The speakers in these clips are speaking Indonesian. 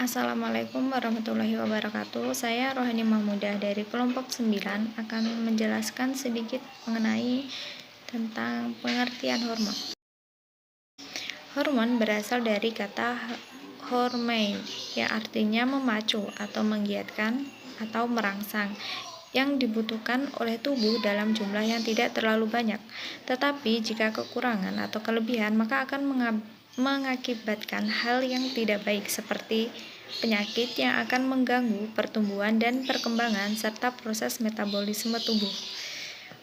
Assalamualaikum warahmatullahi wabarakatuh. Saya Rohani Mahmudah dari kelompok 9 akan menjelaskan sedikit mengenai tentang pengertian hormon. Hormon berasal dari kata hormein yang artinya memacu atau menggiatkan atau merangsang yang dibutuhkan oleh tubuh dalam jumlah yang tidak terlalu banyak. Tetapi jika kekurangan atau kelebihan maka akan mengakibatkan hal yang tidak baik seperti penyakit yang akan mengganggu pertumbuhan dan perkembangan serta proses metabolisme tubuh.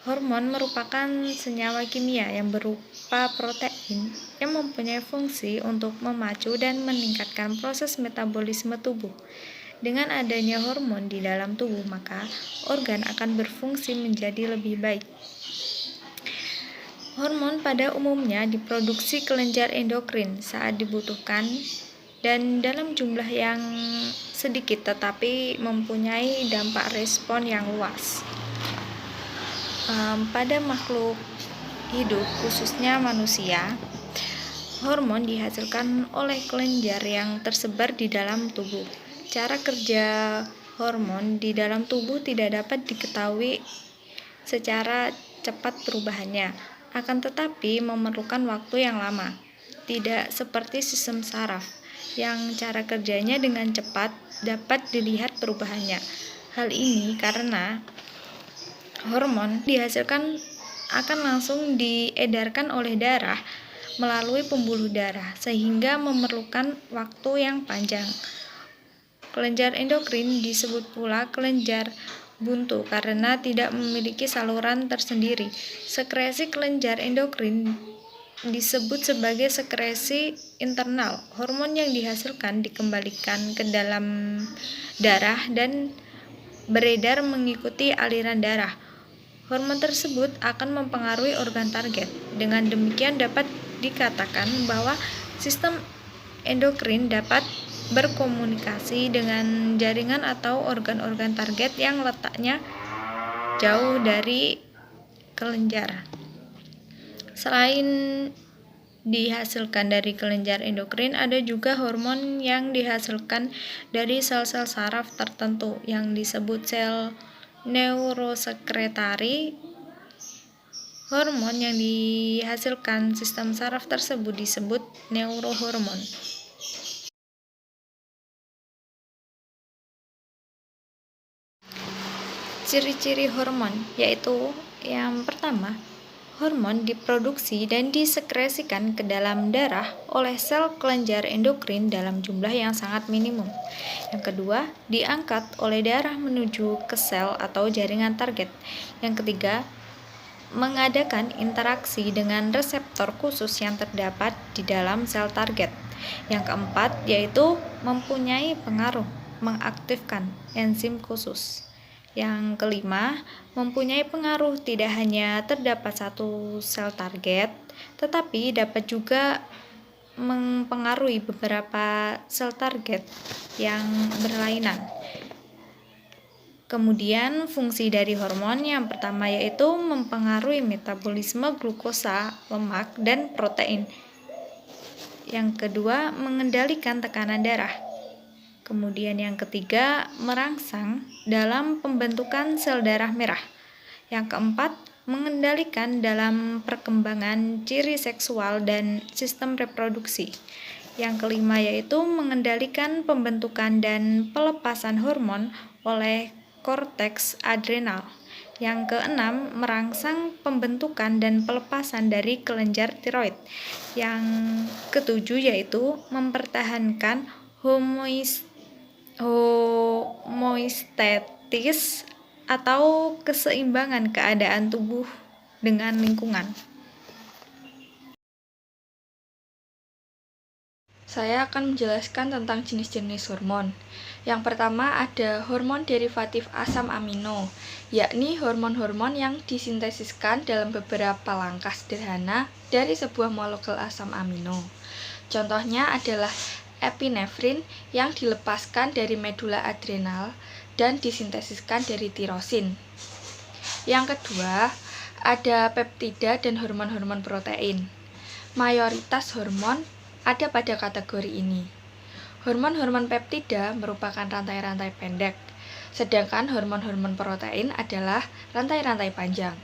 Hormon merupakan senyawa kimia yang berupa protein yang mempunyai fungsi untuk memacu dan meningkatkan proses metabolisme tubuh. Dengan adanya hormon di dalam tubuh, maka organ akan berfungsi menjadi lebih baik. Hormon pada umumnya diproduksi kelenjar endokrin saat dibutuhkan dan dalam jumlah yang sedikit tetapi mempunyai dampak respon yang luas. Pada makhluk hidup, khususnya manusia, hormon dihasilkan oleh kelenjar yang tersebar di dalam tubuh. Cara kerja hormon di dalam tubuh tidak dapat diketahui secara cepat perubahannya, akan tetapi memerlukan waktu yang lama. Tidak seperti sistem saraf, yang cara kerjanya dengan cepat dapat dilihat perubahannya. Hal ini karena hormon dihasilkan akan langsung diedarkan oleh darah melalui pembuluh darah, sehingga memerlukan waktu yang panjang. Kelenjar endokrin disebut pula kelenjar buntu karena tidak memiliki saluran tersendiri. Sekresi kelenjar endokrin disebut sebagai sekresi internal. Hormon yang dihasilkan dikembalikan ke dalam darah dan beredar mengikuti aliran darah. Hormon tersebut akan mempengaruhi organ target. Dengan demikian dapat dikatakan bahwa sistem endokrin dapat berkomunikasi dengan jaringan atau organ-organ target yang letaknya jauh dari kelenjar. Selain dihasilkan dari kelenjar endokrin, ada juga hormon yang dihasilkan dari sel-sel saraf tertentu yang disebut sel neurosekretari. Hormon yang dihasilkan sistem saraf tersebut disebut neurohormon. Ciri-ciri hormon yaitu yang pertama, hormon diproduksi dan disekresikan ke dalam darah oleh sel kelenjar endokrin dalam jumlah yang sangat minimum. Yang kedua, diangkat oleh darah menuju ke sel atau jaringan target. Yang ketiga, mengadakan interaksi dengan reseptor khusus yang terdapat di dalam sel target. Yang keempat, yaitu mempunyai pengaruh mengaktifkan enzim khusus. Yang kelima, mempunyai pengaruh tidak hanya terdapat satu sel target, tetapi dapat juga mempengaruhi beberapa sel target yang berlainan. Kemudian fungsi dari hormon yang pertama yaitu mempengaruhi metabolisme glukosa, lemak, dan protein. Yang kedua, mengendalikan tekanan darah. Kemudian yang ketiga, merangsang dalam pembentukan sel darah merah. Yang keempat, mengendalikan dalam perkembangan ciri seksual dan sistem reproduksi. Yang kelima yaitu mengendalikan pembentukan dan pelepasan hormon oleh korteks adrenal. Yang keenam, merangsang pembentukan dan pelepasan dari kelenjar tiroid. Yang ketujuh yaitu mempertahankan homoistatis atau keseimbangan keadaan tubuh dengan lingkungan. Saya akan menjelaskan tentang jenis-jenis hormon. Yang pertama ada hormon derivatif asam amino, yakni hormon-hormon yang disintesiskan dalam beberapa langkah sederhana dari sebuah molekul asam amino. Contohnya adalah epinefrin yang dilepaskan dari medula adrenal dan disintesiskan dari tirosin. Yang kedua, ada peptida dan hormon-hormon protein. Mayoritas hormon ada pada kategori ini. Hormon-hormon peptida merupakan rantai-rantai pendek, sedangkan hormon-hormon protein adalah rantai-rantai panjang.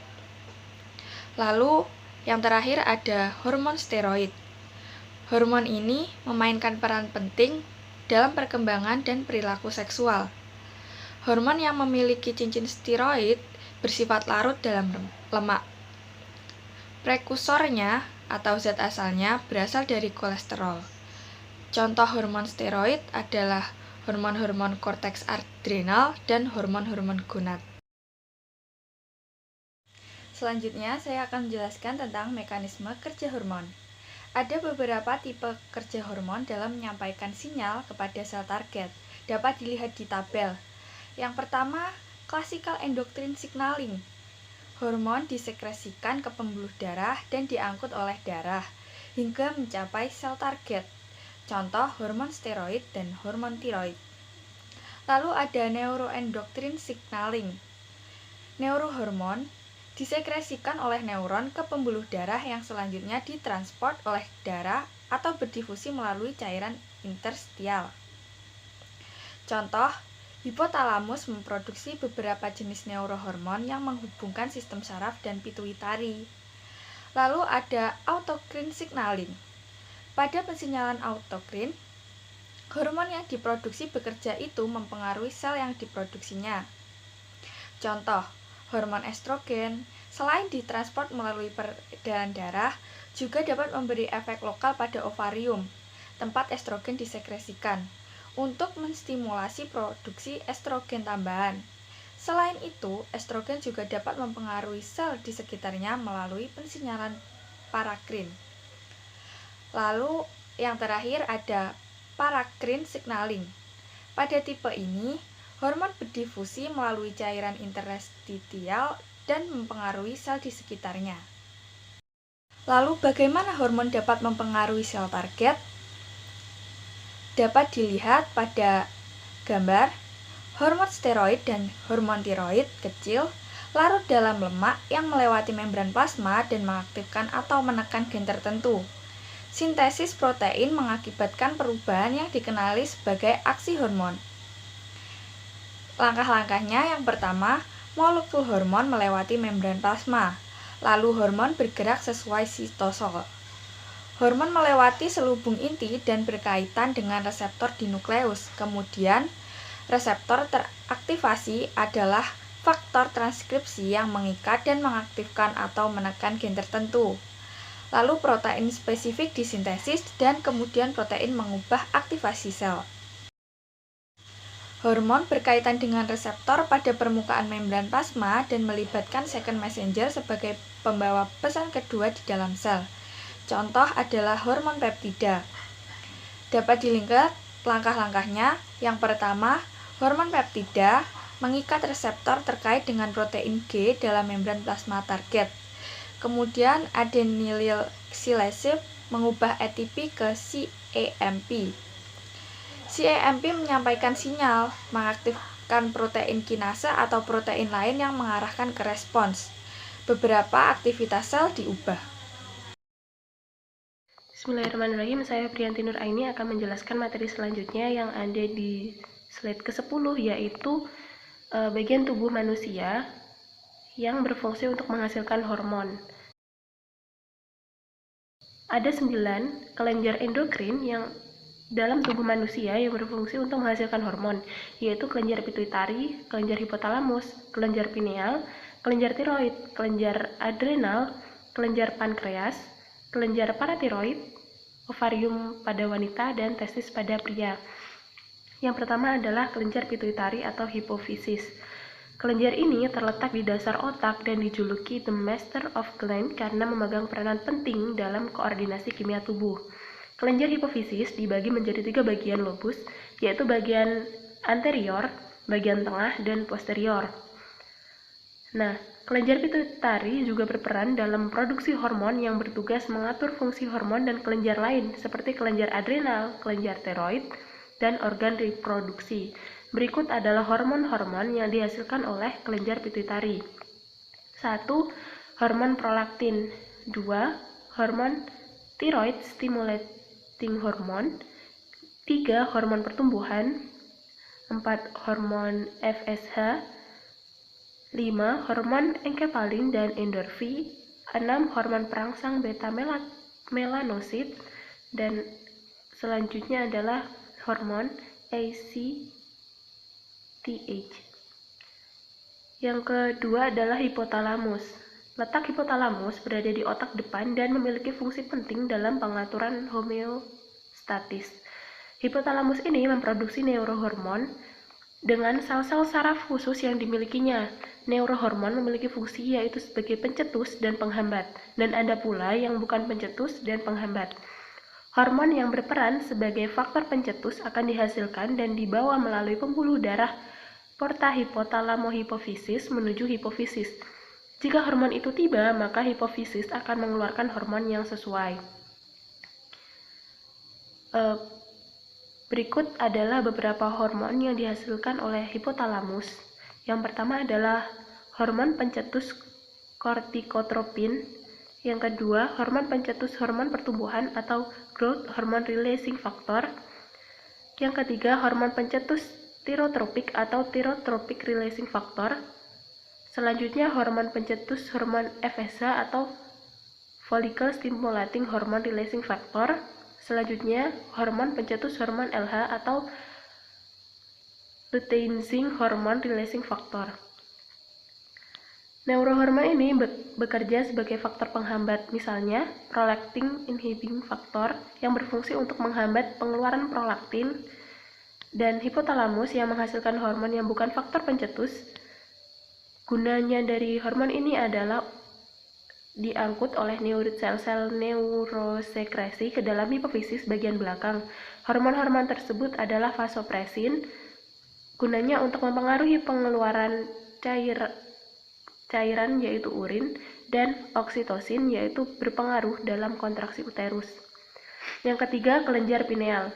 Lalu, yang terakhir ada hormon steroid. Hormon ini memainkan peran penting dalam perkembangan dan perilaku seksual. Hormon yang memiliki cincin steroid bersifat larut dalam lemak. Prekursornya atau zat asalnya berasal dari kolesterol. Contoh hormon steroid adalah hormon-hormon korteks adrenal dan hormon-hormon gonad. Selanjutnya, saya akan menjelaskan tentang mekanisme kerja hormon. Ada beberapa tipe kerja hormon dalam menyampaikan sinyal kepada sel target. Dapat dilihat di tabel. Yang pertama, classical endocrine signaling. Hormon disekresikan ke pembuluh darah dan diangkut oleh darah hingga mencapai sel target. Contoh hormon steroid dan hormon tiroid. Lalu ada neuroendocrine signaling. Neurohormon disekresikan oleh neuron ke pembuluh darah yang selanjutnya ditransport oleh darah atau berdifusi melalui cairan interstitial. Contoh, hipotalamus memproduksi beberapa jenis neurohormon yang menghubungkan sistem saraf dan pituitari. Lalu ada autocrine signaling. Pada pensinyalan autocrine, hormon yang diproduksi bekerja itu mempengaruhi sel yang diproduksinya. Contoh, hormon estrogen, selain ditransport melalui peredaran darah, juga dapat memberi efek lokal pada ovarium, tempat estrogen disekresikan, untuk menstimulasi produksi estrogen tambahan. Selain itu, estrogen juga dapat mempengaruhi sel di sekitarnya melalui pensinyalan paracrine. Lalu, yang terakhir ada paracrine signaling. Pada tipe ini, hormon berdifusi melalui cairan interstitial dan mempengaruhi sel di sekitarnya. Lalu, bagaimana hormon dapat mempengaruhi sel target? Dapat dilihat pada gambar. Hormon steroid dan hormon tiroid kecil larut dalam lemak yang melewati membran plasma dan mengaktifkan atau menekan gen tertentu. Sintesis protein mengakibatkan perubahan yang dikenali sebagai aksi hormon. Langkah-langkahnya yang pertama, molekul hormon melewati membran plasma, lalu hormon bergerak sesuai sitosol. Hormon melewati selubung inti dan berkaitan dengan reseptor di nukleus. Kemudian, reseptor teraktivasi adalah faktor transkripsi yang mengikat dan mengaktifkan atau menekan gen tertentu. Lalu protein spesifik disintesis dan kemudian protein mengubah aktivasi sel. Hormon berkaitan dengan reseptor pada permukaan membran plasma dan melibatkan second messenger sebagai pembawa pesan kedua di dalam sel. Contoh adalah hormon peptida. Dapat dilihat langkah-langkahnya. Yang pertama, hormon peptida mengikat reseptor terkait dengan protein G dalam membran plasma target. Kemudian adenylyl silase mengubah ATP ke cAMP. cAMP menyampaikan sinyal, mengaktifkan protein kinase atau protein lain yang mengarahkan ke respons. Beberapa aktivitas sel diubah. Bismillahirrahmanirrahim, saya Priyanti Nur Aini akan menjelaskan materi selanjutnya yang ada di slide ke-10, yaitu bagian tubuh manusia yang berfungsi untuk menghasilkan hormon. Ada 9 kelenjar endokrin yang dalam tubuh manusia yang berfungsi untuk menghasilkan hormon, yaitu kelenjar pituitari, kelenjar hipotalamus, kelenjar pineal, kelenjar tiroid, kelenjar adrenal, kelenjar pankreas, kelenjar paratiroid, ovarium pada wanita, dan testis pada pria. Yang pertama adalah kelenjar pituitari atau hipofisis. Kelenjar ini terletak di dasar otak dan dijuluki the master of gland karena memegang peranan penting dalam koordinasi kimia tubuh. Kelenjar hipofisis dibagi menjadi 3 bagian lobus, yaitu bagian anterior, bagian tengah, dan posterior. Nah, kelenjar pituitari juga berperan dalam produksi hormon yang bertugas mengatur fungsi hormon dan kelenjar lain seperti kelenjar adrenal, kelenjar tiroid, dan organ reproduksi. Berikut adalah hormon-hormon yang dihasilkan oleh kelenjar pituitari. 1. Hormon prolaktin. 2. Hormon thyroid stimulating hormone. 3. Hormon pertumbuhan. 4. Hormon FSH. 5. Hormon enkefalin dan endorfin. 6. Hormon perangsang beta melanosit. Dan selanjutnya adalah hormon ACTH. Yang kedua adalah hipotalamus. Letak hipotalamus berada di otak depan dan memiliki fungsi penting dalam pengaturan homeostatis. Hipotalamus ini memproduksi neurohormon dengan sel-sel saraf khusus yang dimilikinya. Neurohormon memiliki fungsi yaitu sebagai pencetus dan penghambat, dan ada pula yang bukan pencetus dan penghambat. Hormon yang berperan sebagai faktor pencetus akan dihasilkan dan dibawa melalui pembuluh darah porta hipotalamohipofisis menuju hipofisis. Jika hormon itu tiba, maka hipofisis akan mengeluarkan hormon yang sesuai. Berikut adalah beberapa hormon yang dihasilkan oleh hipotalamus. Yang pertama adalah hormon pencetus kortikotropin. Yang kedua, hormon pencetus hormon pertumbuhan atau growth hormone releasing factor. Yang ketiga, hormon pencetus tirotropik atau tirotropik releasing factor. Selanjutnya, hormon pencetus hormon FSH atau follicle stimulating hormone releasing factor. Selanjutnya, hormon pencetus hormon LH atau luteinizing hormone releasing factor. Neurohormon ini bekerja sebagai faktor penghambat, misalnya prolactin inhibiting factor yang berfungsi untuk menghambat pengeluaran prolaktin, dan hipotalamus yang menghasilkan hormon yang bukan faktor pencetus. Gunanya dari hormon ini adalah diangkut oleh sel-sel neurosekresi ke dalam hipofisis bagian belakang. Hormon-hormon tersebut adalah vasopresin, gunanya untuk mempengaruhi pengeluaran cairan yaitu urin, dan oksitosin yaitu berpengaruh dalam kontraksi uterus. Yang ketiga, kelenjar pineal.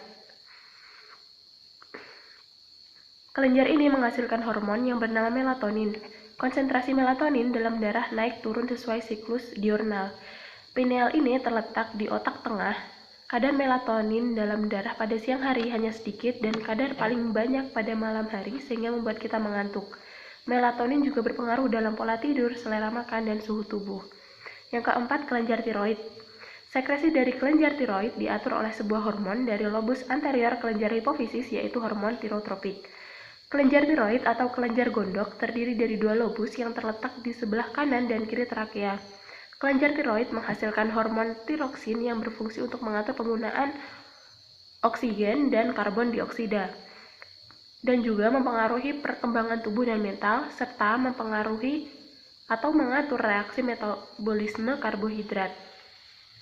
Kelenjar ini menghasilkan hormon yang bernama melatonin. Konsentrasi melatonin dalam darah naik turun sesuai siklus diurnal. Pineal ini terletak di otak tengah. Kadar melatonin dalam darah pada siang hari hanya sedikit dan kadar paling banyak pada malam hari sehingga membuat kita mengantuk. Melatonin juga berpengaruh dalam pola tidur, selera makan, dan suhu tubuh. Yang keempat, kelenjar tiroid. Sekresi dari kelenjar tiroid diatur oleh sebuah hormon dari lobus anterior kelenjar hipofisis yaitu hormon tirotropik. Kelenjar tiroid atau kelenjar gondok terdiri dari dua lobus yang terletak di sebelah kanan dan kiri trakea. Kelenjar tiroid menghasilkan hormon tiroksin yang berfungsi untuk mengatur penggunaan oksigen dan karbon dioksida, dan juga mempengaruhi perkembangan tubuh dan mental, serta mempengaruhi atau mengatur reaksi metabolisme karbohidrat.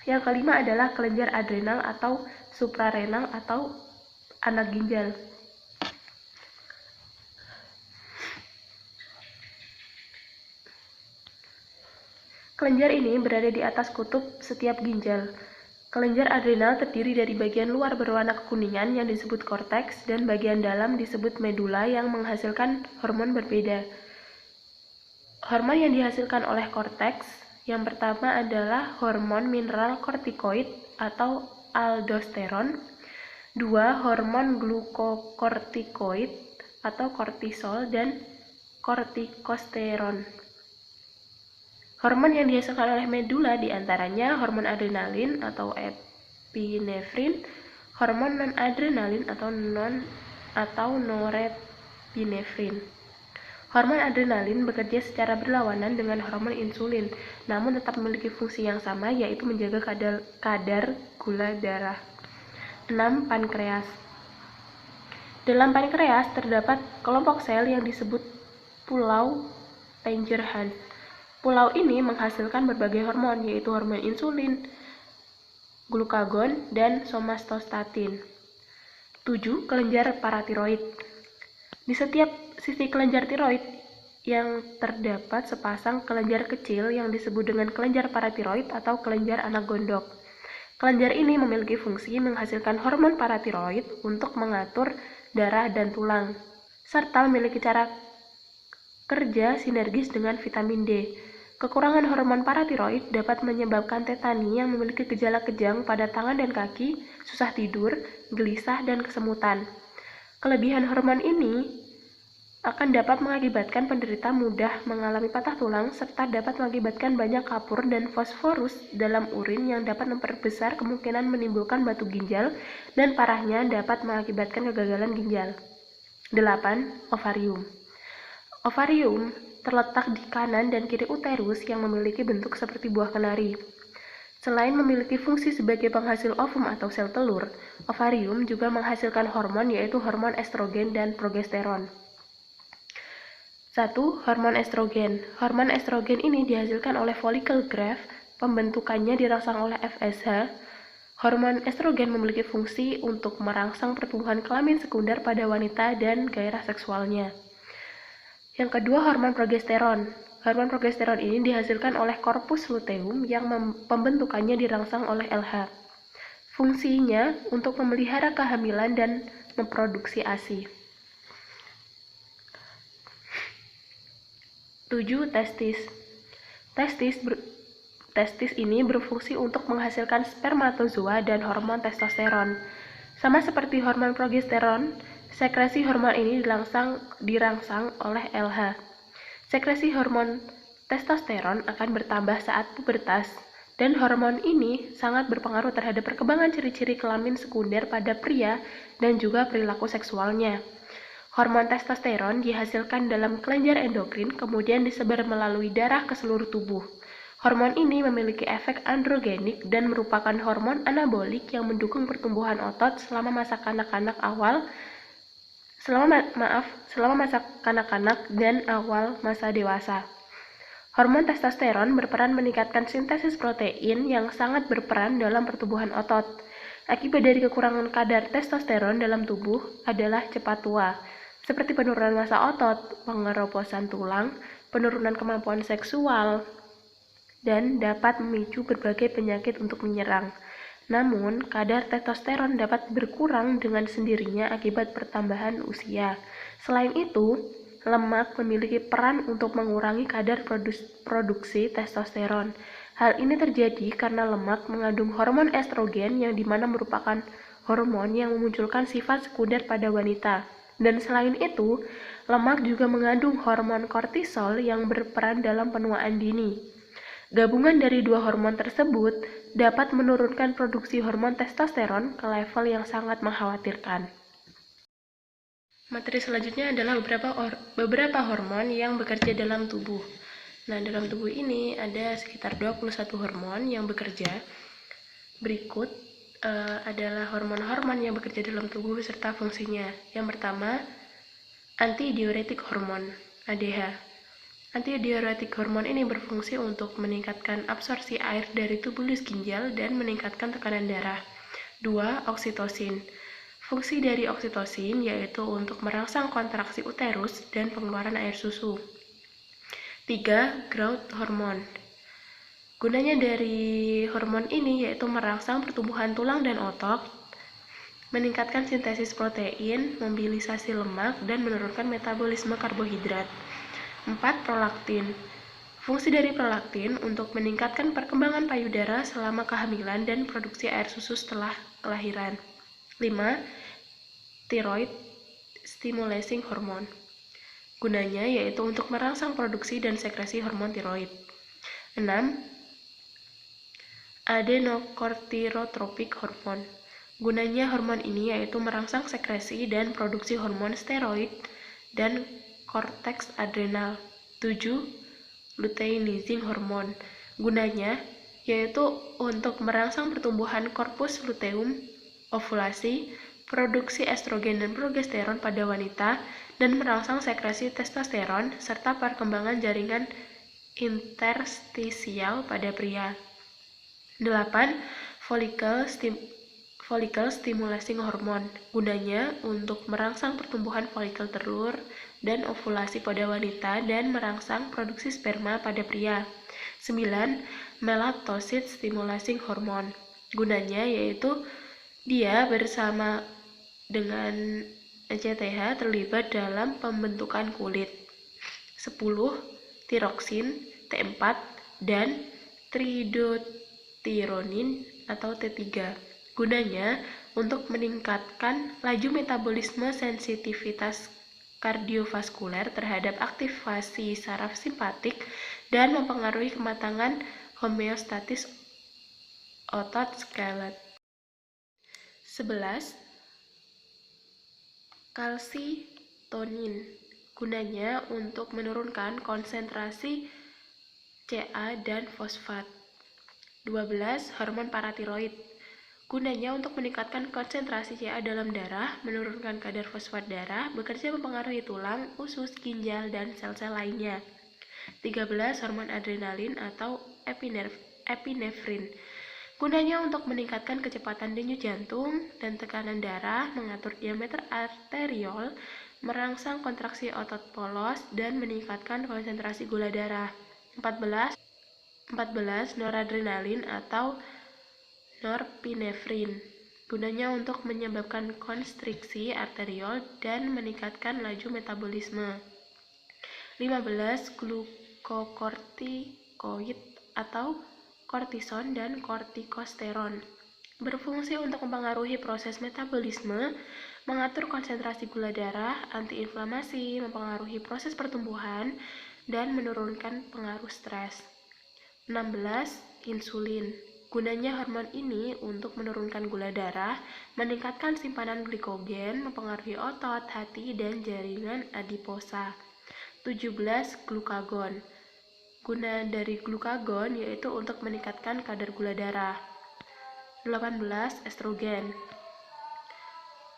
Yang kelima adalah kelenjar adrenal atau suprarenal atau anak ginjal. Kelenjar ini berada di atas kutub setiap ginjal. Kelenjar adrenal terdiri dari bagian luar berwarna kekuningan yang disebut korteks dan bagian dalam disebut medula yang menghasilkan hormon berbeda. Hormon yang dihasilkan oleh korteks yang pertama adalah hormon mineral kortikoid atau aldosteron. 2. Hormon glukokortikoid atau kortisol dan kortikosteron. Hormon yang dihasilkan oleh medula diantaranya hormon adrenalin atau epinefrin, hormon non-adrenalin atau norepinefrin. Hormon adrenalin bekerja secara berlawanan dengan hormon insulin, namun tetap memiliki fungsi yang sama, yaitu menjaga kadar gula darah. 6. Pankreas. Dalam pankreas terdapat kelompok sel yang disebut pulau Langerhans. Pulau ini menghasilkan berbagai hormon, yaitu hormon insulin, glukagon, dan somatostatin. 7. Kelenjar paratiroid. Di setiap sisi kelenjar tiroid yang terdapat sepasang kelenjar kecil yang disebut dengan kelenjar paratiroid atau kelenjar anak gondok. Kelenjar ini memiliki fungsi menghasilkan hormon paratiroid untuk mengatur darah dan tulang, serta memiliki cara kerja sinergis dengan vitamin D. Kekurangan hormon paratiroid dapat menyebabkan tetani yang memiliki gejala kejang pada tangan dan kaki, susah tidur, gelisah, dan kesemutan. Kelebihan hormon ini akan dapat mengakibatkan penderita mudah mengalami patah tulang serta dapat mengakibatkan banyak kapur dan fosforus dalam urin yang dapat memperbesar kemungkinan menimbulkan batu ginjal dan parahnya dapat mengakibatkan kegagalan ginjal. 8. Ovarium. Ovarium terletak di kanan dan kiri uterus yang memiliki bentuk seperti buah kenari. Selain memiliki fungsi sebagai penghasil ovum atau sel telur, ovarium juga menghasilkan hormon yaitu hormon estrogen dan progesteron. 1. Hormon estrogen. Hormon estrogen ini dihasilkan oleh follicle graft, pembentukannya dirangsang oleh FSH. Hormon estrogen memiliki fungsi untuk merangsang pertumbuhan kelamin sekunder pada wanita dan gairah seksualnya. Yang kedua, hormon progesteron. Hormon progesteron ini dihasilkan oleh korpus luteum yang pembentukannya dirangsang oleh LH. Fungsinya untuk memelihara kehamilan dan memproduksi ASI. 7. Testis. Testis ini berfungsi untuk menghasilkan spermatozoa dan hormon testosteron. Sama seperti hormon progesteron, sekresi hormon ini dirangsang oleh LH. Sekresi hormon testosteron akan bertambah saat pubertas, dan hormon ini sangat berpengaruh terhadap perkembangan ciri-ciri kelamin sekunder pada pria dan juga perilaku seksualnya. Hormon testosteron dihasilkan dalam kelenjar endokrin, kemudian disebar melalui darah ke seluruh tubuh. Hormon ini memiliki efek androgenik dan merupakan hormon anabolik yang mendukung pertumbuhan otot selama masa kanak-kanak dan awal masa dewasa. Hormon testosteron berperan meningkatkan sintesis protein yang sangat berperan dalam pertumbuhan otot. Akibat dari kekurangan kadar testosteron dalam tubuh adalah cepat tua, seperti penurunan massa otot, pengeroposan tulang, penurunan kemampuan seksual, dan dapat memicu berbagai penyakit untuk menyerang. Namun, kadar testosteron dapat berkurang dengan sendirinya akibat pertambahan usia. Selain itu, lemak memiliki peran untuk mengurangi kadar produksi testosteron. Hal ini terjadi karena lemak mengandung hormon estrogen yang dimana merupakan hormon yang memunculkan sifat sekunder pada wanita. Dan selain itu, lemak juga mengandung hormon kortisol yang berperan dalam penuaan dini. Gabungan dari dua hormon tersebut dapat menurunkan produksi hormon testosteron ke level yang sangat mengkhawatirkan. Materi selanjutnya adalah beberapa hormon yang bekerja dalam tubuh. Nah, dalam tubuh ini ada sekitar 21 hormon yang bekerja. Berikut adalah hormon-hormon yang bekerja dalam tubuh serta fungsinya. Yang pertama, antidiuretik hormon (ADH). Antidiuretik hormon ini berfungsi untuk meningkatkan absorpsi air dari tubulus ginjal dan meningkatkan tekanan darah. 2. Oksitosin. Fungsi dari oksitosin yaitu untuk merangsang kontraksi uterus dan pengeluaran air susu. 3. Growth hormone. Gunanya dari hormon ini yaitu merangsang pertumbuhan tulang dan otot, meningkatkan sintesis protein, mobilisasi lemak, dan menurunkan metabolisme karbohidrat. 4. Prolaktin. Fungsi dari prolaktin untuk meningkatkan perkembangan payudara selama kehamilan dan produksi air susu setelah kelahiran. 5. Thyroid stimulating hormone. Gunanya yaitu untuk merangsang produksi dan sekresi hormon tiroid. 6. Adenocorticotropic hormone. Gunanya hormon ini yaitu merangsang sekresi dan produksi hormon steroid dan korteks adrenal. 7. Luteinizing hormone. Gunanya yaitu untuk merangsang pertumbuhan korpus luteum, ovulasi, produksi estrogen dan progesteron pada wanita, dan merangsang sekresi testosteron serta perkembangan jaringan interstisial pada pria. 8. Follicle stimulating hormone. Gunanya untuk merangsang pertumbuhan folikel telur dan ovulasi pada wanita dan merangsang produksi sperma pada pria. 9. Melatocyte stimulating hormone. Gunanya yaitu dia bersama dengan ECTH terlibat dalam pembentukan kulit. 10. Tiroksin, T4, dan triiodothyronin atau T3. Gunanya untuk meningkatkan laju metabolisme, sensitivitas kardiovaskuler terhadap aktivasi saraf simpatik, dan mempengaruhi kematangan homeostatis otot skelet. 11. Kalsitonin. Gunanya untuk menurunkan konsentrasi Ca dan fosfat. 12. Hormon paratiroid. Gunanya untuk meningkatkan konsentrasi Ca dalam darah, menurunkan kadar fosfat darah, bekerja mempengaruhi tulang, usus, ginjal, dan sel-sel lainnya. 13. Hormon adrenalin atau epinefrin. Gunanya untuk meningkatkan kecepatan denyut jantung dan tekanan darah, mengatur diameter arteriol, merangsang kontraksi otot polos, dan meningkatkan konsentrasi gula darah. 14. Noradrenalin atau norepinefrin. Gunanya untuk menyebabkan konstriksi arteriol dan meningkatkan laju metabolisme. 15. Glukokortikoid atau kortison dan kortikosteron. Berfungsi untuk mempengaruhi proses metabolisme, mengatur konsentrasi gula darah, antiinflamasi, mempengaruhi proses pertumbuhan, dan menurunkan pengaruh stres. 16. Insulin. Gunanya hormon ini untuk menurunkan gula darah, meningkatkan simpanan glikogen, mempengaruhi otot, hati, dan jaringan adiposa. 17. Glukagon. Guna dari glukagon yaitu untuk meningkatkan kadar gula darah. 18. Estrogen.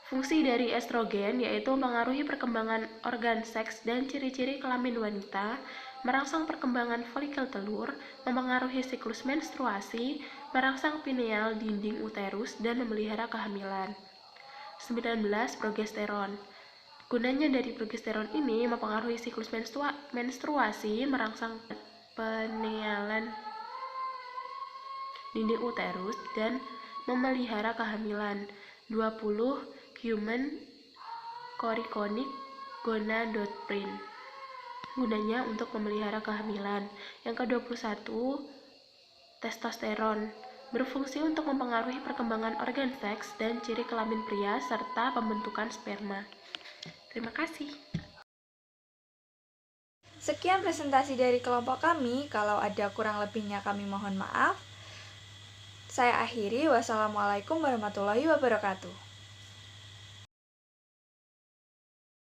Fungsi dari estrogen yaitu mempengaruhi perkembangan organ seks dan ciri-ciri kelamin wanita, merangsang perkembangan folikel telur, mempengaruhi siklus menstruasi, merangsang pineal dinding uterus, dan memelihara kehamilan. 19. Progesteron. Gunanya dari progesteron ini mempengaruhi siklus menstruasi, merangsang pinealan dinding uterus, dan memelihara kehamilan. 20. Human chorionic gonadotropin. Gunanya untuk memelihara kehamilan. Yang ke-21. Testosteron. Berfungsi untuk mempengaruhi perkembangan organ seks dan ciri kelamin pria serta pembentukan sperma. Terima kasih. Sekian presentasi dari kelompok kami. Kalau ada kurang lebihnya kami mohon maaf. Saya akhiri. Wassalamualaikum warahmatullahi wabarakatuh.